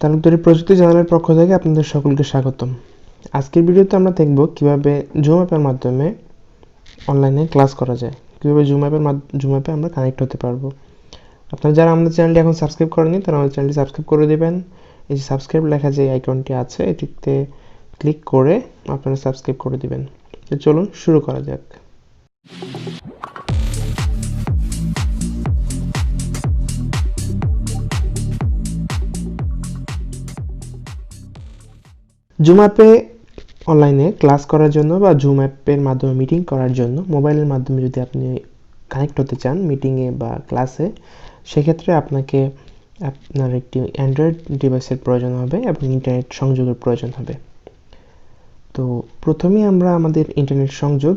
তালুকদারি প্রযুক্তি চ্যানেলের পক্ষ থেকে আপনাদের সকলকে স্বাগতম। আজকের ভিডিওতে আমরা দেখব কিভাবে জুম অ্যাপের মাধ্যমে অনলাইনে ক্লাস করা যায়, কিভাবে জুম অ্যাপে আমরা কানেক্ট হতে পারবো। আপনারা যারা আমাদের চ্যানেলটি এখন সাবস্ক্রাইব করেননি তারা আমাদের চ্যানেলটি সাবস্ক্রাইব করে দেবেন। এই যে সাবস্ক্রাইব লেখা যে আইকনটি আছে এটিতে ক্লিক করে আপনারা সাবস্ক্রাইব করে দিবেন। তো চলুন শুরু করা যাক। জুম অ্যাপে অনলাইনে ক্লাস করার জন্য বা জুম অ্যাপের মাধ্যমে মিটিং করার জন্য মোবাইলের মাধ্যমে যদি আপনি কানেক্ট হতে চান মিটিংয়ে বা ক্লাসে, সেক্ষেত্রে আপনাকে আপনার একটি অ্যান্ড্রয়েড ডিভাইসের প্রয়োজন হবে এবং ইন্টারনেট সংযোগের প্রয়োজন হবে। তো প্রথমেই আমরা আমাদের ইন্টারনেট সংযোগ,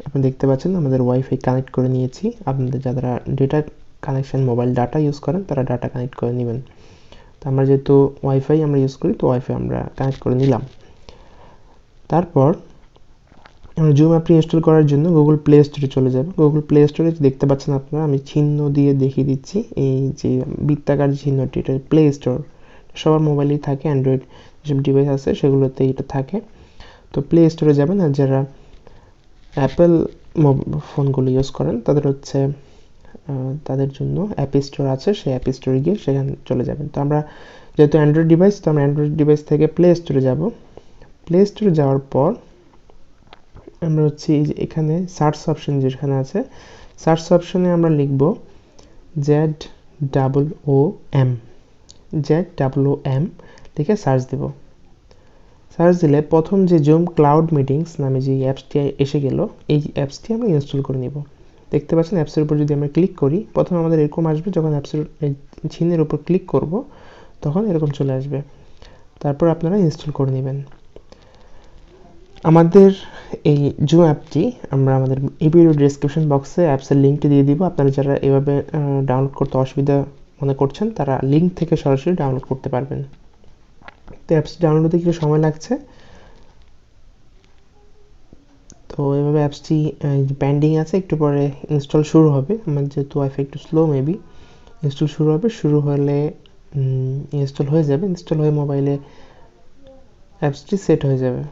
আপনি দেখতে পাচ্ছেন আমাদের ওয়াইফাই কানেক্ট করে নিয়েছি। আপনাদের যারা data connection mobile data use করেন তারা ডাটা কানেক্ট করে নেবেন। তো আমরা যেহেতু ওয়াইফাই আমরা ইউজ করি, তো ওয়াইফাই আমরা কানেক্ট করে নিলাম। তারপর আমরা জুম অ্যাপটি ইনস্টল করার জন্য গুগল প্লে স্টোরে চলে যাব। গুগল প্লে স্টোরে দেখতে পাচ্ছেন আপনারা, আমি চিহ্ন দিয়ে দেখিয়ে দিচ্ছি। এই যে বৃত্তাকার চিহ্নটি, এটা প্লে স্টোর। সবার মোবাইলেই থাকে, অ্যান্ড্রয়েড যেসব ডিভাইস আছে সেগুলোতে এটা থাকে। তো প্লে স্টোরে যাবেন, আর যারা অ্যাপেল ফোনগুলো ইউজ করেন তাদের জন্য অ্যাপ স্টোর আছে, সেই অ্যাপ স্টোরে গিয়ে সেখানে চলে যাবেন। তো আমরা যেহেতু অ্যান্ড্রয়েড ডিভাইস, তো আমরা অ্যান্ড্রয়েড ডিভাইস থেকে প্লে স্টোরে যাব। প্লে স্টোরে যাওয়ার পর আমরা এখানে সার্চ অপশন যেখানে আছে, সার্চ অপশনে আমরা লিখব ZOOM লিখে সার্চ দেব। সার্চ দিলে প্রথম যে জুম ক্লাউড মিটিংস নামে যে অ্যাপসটি এসে গেল, এই অ্যাপসটি আমরা ইনস্টল করে নিব। দেখতে পাচ্ছেন অ্যাপসের উপর যদি আমরা ক্লিক করি, প্রথমে আমাদের এরকম আসবে। যখন অ্যাপসের চিহ্নের উপর ক্লিক করব তখন এরকম চলে আসবে। তারপর আপনারা ইনস্টল করে নেবেন। আমাদের এই জুম অ্যাপটি আমরা আমাদের এই ভিডিও ডেসক্রিপশন বক্সে অ্যাপসের লিঙ্কটি দিয়ে দিব। আপনারা যারা এভাবে ডাউনলোড করতে অসুবিধা মনে করছেন তারা লিঙ্ক থেকে সরাসরি ডাউনলোড করতে পারবেন। তো অ্যাপসটি ডাউনলোড হতে কিছু সময় লাগছে। তো এভাবে অ্যাপসটি পেন্ডিং আছে, একটু পরে ইনস্টল শুরু হবে। আমার যেহেতু ওয়াইফাই একটু স্লো, মেবি ইনস্টল শুরু হবে। শুরু হলে ইনস্টল হয়ে যাবে। ইনস্টল হয়ে মোবাইলে অ্যাপসটি সেট হয়ে যাবে।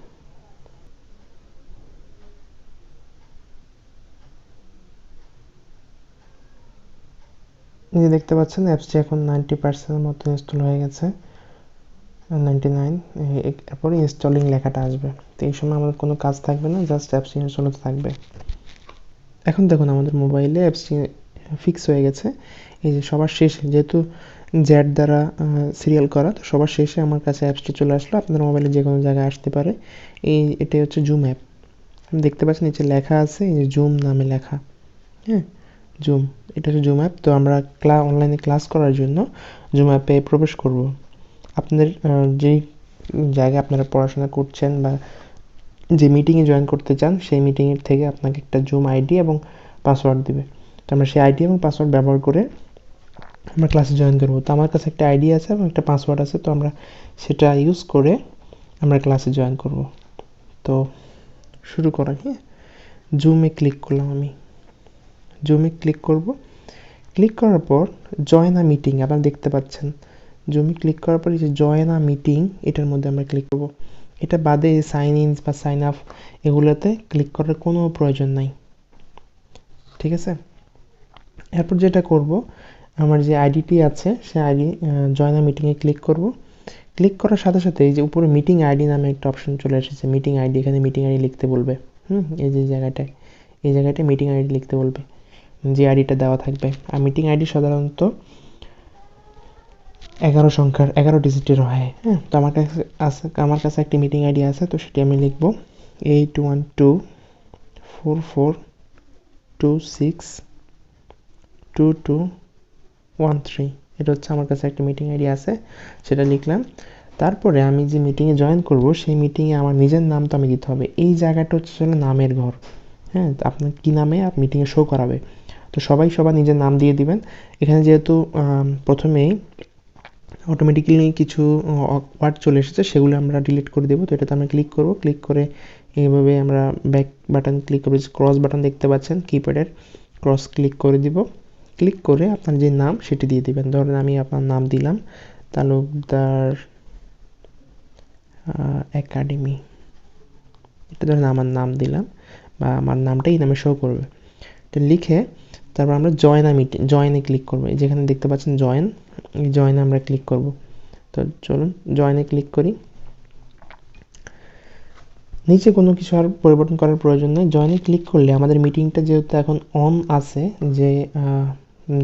এই যে দেখতে পাচ্ছেন অ্যাপসটি এখন 90% মতো ইনস্টল হয়ে গেছে, 99। এরপরে ইনস্টলিং লেখাটা আসবে। তো এই সময় আমাদের কোনো কাজ থাকবে না, জাস্ট অ্যাপসটি ইনস্টল হতে থাকবে। এখন দেখুন আমাদের মোবাইলে অ্যাপসটি ফিক্স হয়ে গেছে। এই যে সবার শেষে, যেহেতু জ্যাড দ্বারা সিরিয়াল করা, তো সবার শেষে আমার কাছে অ্যাপসটি চলে আসলো। আপনার মোবাইলে যে কোনো জায়গায় আসতে পারে। এটাই হচ্ছে জুম অ্যাপ। আপনি দেখতে পাচ্ছেন নিচে লেখা আছে, এই যে জুম নামে লেখা, হ্যাঁ জুম, এটা হচ্ছে জুম অ্যাপ। তো আমরা অনলাইনে ক্লাস করার জন্য জুম অ্যাপে প্রবেশ করব। আপনাদের যেই জায়গায় আপনারা পড়াশোনা করছেন বা যে মিটিংয়ে জয়েন করতে চান, সেই মিটিংয়ের থেকে আপনাকে একটা জুম আইডি এবং পাসওয়ার্ড দিবে। তো আমরা সেই আইডি এবং পাসওয়ার্ড ব্যবহার করে আমরা ক্লাসে জয়েন করব। তো আমার কাছে একটা আইডি আছে এবং একটা পাসওয়ার্ড আছে, তো আমরা সেটা ইউজ করে আমরা ক্লাসে জয়েন করব। তো শুরু করা, হ্যাঁ জুমে ক্লিক করলাম। আমি জুমে ক্লিক করব। ক্লিক করার পর জয়েন আ মিটিং আপনারা দেখতে পাচ্ছেন। জুমে ক্লিক করার পর এই যে জয়েন আ মিটিং, এটার মধ্যে আমরা ক্লিক করব। এটা বাদে সাইন ইন বা সাইন আপ এগুলোতে ক্লিক করার কোনো প্রয়োজন নাই, ঠিক আছে। এরপর যেটা করব, আমার যে আইডিটি আছে সেই আইডি জয়েন আ মিটিংয়ে ক্লিক করব। ক্লিক করার সাথে সাথে এই যে উপরে মিটিং আইডি নামে একটা অপশন চলে এসেছে, মিটিং আইডি। এখানে মিটিং আইডি লিখতে বলবে। এই যে এই জায়গাটায় মিটিং আইডি লিখতে বলবে, যে আইডিটা দেওয়া থাকবে। আর মিটিং আইডি সাধারণত 11 ডিজিটের হয়, হ্যাঁ। তো আমার কাছে একটি মিটিং আইডি আছে, তো সেটি আমি লিখব 812442622213। এটা হচ্ছে আমার কাছে একটা মিটিং আইডি আছে, সেটা লিখলাম। তারপরে আমি যে মিটিংয়ে জয়েন করব, সেই মিটিংয়ে আমার নিজের নাম তো আমি দিতে হবে। এই জায়গাটা হচ্ছে নামের ঘর, হ্যাঁ। তো আপনার কী নামে মিটিংয়ে শো করাবে, তো সবার নিজের নাম দিয়ে দিবেন। এখানে যেহেতু প্রথমেই অটোমেটিক্যালি কিছু ওয়ার্ড চলে এসেছে, সেগুলো আমরা ডিলিট করে দেবো। তো এটাতে আমরা ক্লিক করব। ক্লিক করে এইভাবে আমরা ব্যাক বাটন ক্লিক করব। ক্রস বাটন দেখতে পাচ্ছেন কিপ্যাডের, ক্রস ক্লিক করে দিব। ক্লিক করে আপনার যে নাম সেটি দিয়ে দিবেন। ধরেন আমি আপনার নাম দিলাম তালুকদার একাডেমি, এটা ধরেন আমার নাম দিলাম বা আমার নামটা এই নামে শো করবে। তো লিখে তারপর আমরা জয়েনে ক্লিক করবো। যেখানে দেখতে পাচ্ছেন জয়েন, এই জয়েনে আমরা ক্লিক করব। তো চলুন জয়েনে ক্লিক করি। নিচে কোনো কিছু আর পরিবর্তন করার প্রয়োজন নেই। জয়েনে ক্লিক করলে আমাদের মিটিংটা যেহেতু এখন অন আছে, যে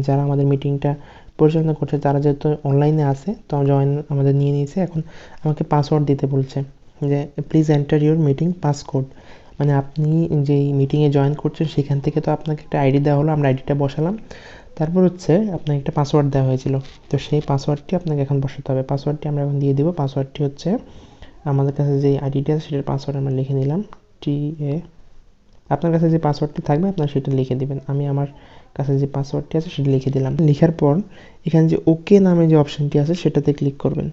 যারা আমাদের মিটিংটা পরিচালনা করছে তারা যেহেতু অনলাইনে আছে, তো জয়েন আমাদের নিয়ে নিয়েছে। এখন আমাকে পাসওয়ার্ড দিতে বলছে যে please enter your meeting passcode. মানে আপনি যেই মিটিংয়ে জয়েন করছেন সেখান থেকে তো আপনাকে একটা আইডি দেওয়া হলো, আমরা আইডিটা বসালাম। তারপর হচ্ছে আপনাকে একটা পাসওয়ার্ড দেওয়া হয়েছিল, তো সেই পাসওয়ার্ডটি আপনাকে এখন বসাতে হবে। পাসওয়ার্ডটি আমরা এখন দিয়ে দিব। পাসওয়ার্ডটি হচ্ছে আমাদের কাছে যে আইডিটা আছে সেটার পাসওয়ার্ড আমরা লিখে নিলাম, TA। আপনার কাছে যে পাসওয়ার্ডটি থাকবে আপনারা সেটা লিখে দিবেন। আমি আমার কাছে যে পাসওয়ার্ডটি আছে সেটা লিখে দিলাম। লেখার পর এখানে যে ওকে নামে যে অপশনটি আছে সেটাতে ক্লিক করবেন।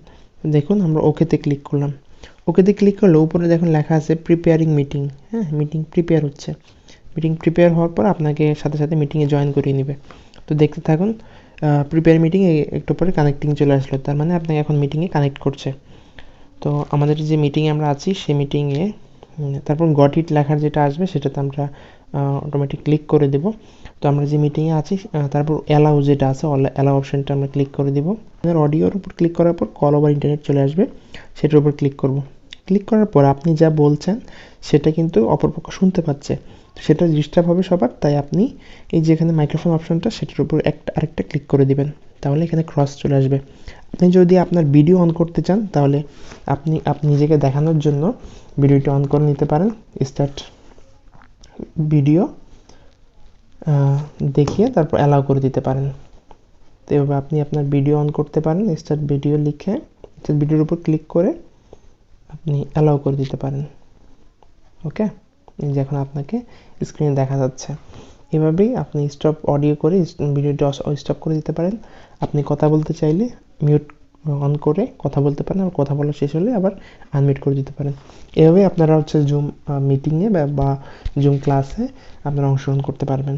দেখুন আমরা ওকেতে ক্লিক করলাম। ওকেতে ক্লিক করলে উপরে দেখুন লেখা আছে প্রিপেয়ারিং মিটিং। হ্যাঁ, মিটিং প্রিপেয়ার হচ্ছে। মিটিং প্রিপেয়ার হওয়ার পর আপনাকে সাথে সাথে মিটিংয়ে জয়েন করিয়ে নেবে। তো দেখতে থাকুন, প্রিপেয়ার মিটিং একটু পরে কানেক্টিং চলে আসলো, তার মানে আপনাকে এখন মিটিংয়ে কানেক্ট করছে। তো আমাদের যে মিটিংয়ে আমরা আছি সেই মিটিংয়ে তারপর গট ইট লেখার যেটা আসবে সেটাতে আমরা অটোমেটিক ক্লিক করে দেব। তো আমরা যে মিটিংয়ে আছি তারপর অ্যালাউ যেটা আছে, অ্যালাউ অপশনটা আমরা ক্লিক করে দেব। আমাদের অডিওর উপর ক্লিক করার পর কল ওভার ইন্টারনেট চলে আসবে, সেটার উপর ক্লিক করব। ক্লিক করার পর আপনি যা বলছেন সেটা কিন্তু অপরপক্ষ শুনতে পাচ্ছে, সেটা ডিস্টার্ব হবে সবার। তাই আপনি এই যেখানে মাইক্রোফোন অপশনটা সেটার উপর আরেকটা ক্লিক করে দিবেন, তাহলে এখানে ক্রস চলে আসবে। আপনি যদি আপনার ভিডিও অন করতে চান তাহলে আপনি নিজেকে দেখানোর জন্য ভিডিওটি অন করে নিতে পারেন। স্টার্ট ভিডিও দেখিয়ে তারপর অ্যালাউ করে দিতে পারেন। তো এভাবে আপনি আপনার ভিডিও অন করতে পারেন। স্টার্ট ভিডিও লিখে স্টার্ট ভিডিওর উপর ক্লিক করে আপনি অ্যালাউ করে দিতে পারেন। ওকে, যে এখন আপনাকে স্ক্রিনে দেখা যাচ্ছে। এভাবেই আপনি স্টপ অডিও করে ভিডিওটি স্টপ করে দিতে পারেন। আপনি কথা বলতে চাইলে মিউট অন করে কথা বলতে পারেন, আর কথা বলা শেষ হলে আবার আনমিউট করে দিতে পারেন। এভাবেই আপনারা হচ্ছে জুম মিটিংয়ে বা জুম ক্লাসে আপনারা অংশগ্রহণ করতে পারবেন।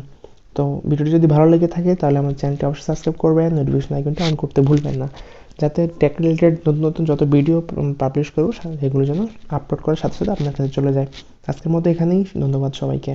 তো ভিডিওটি যদি ভালো লেগে থাকে তাহলে আমার চ্যানেলটি অবশ্যই সাবস্ক্রাইব করবেন, নোটিফিকেশন আইকনটি অন করতে ভুলবেন না, যাতে টেক রিলেটেড নতুন নতুন যত ভিডিও পাবলিশ করবো সেগুলো যেন আপলোড করার সাথে সাথে আপনার কাছে চলে যায়। আজকের মতো এখানেই, ধন্যবাদ সবাইকে।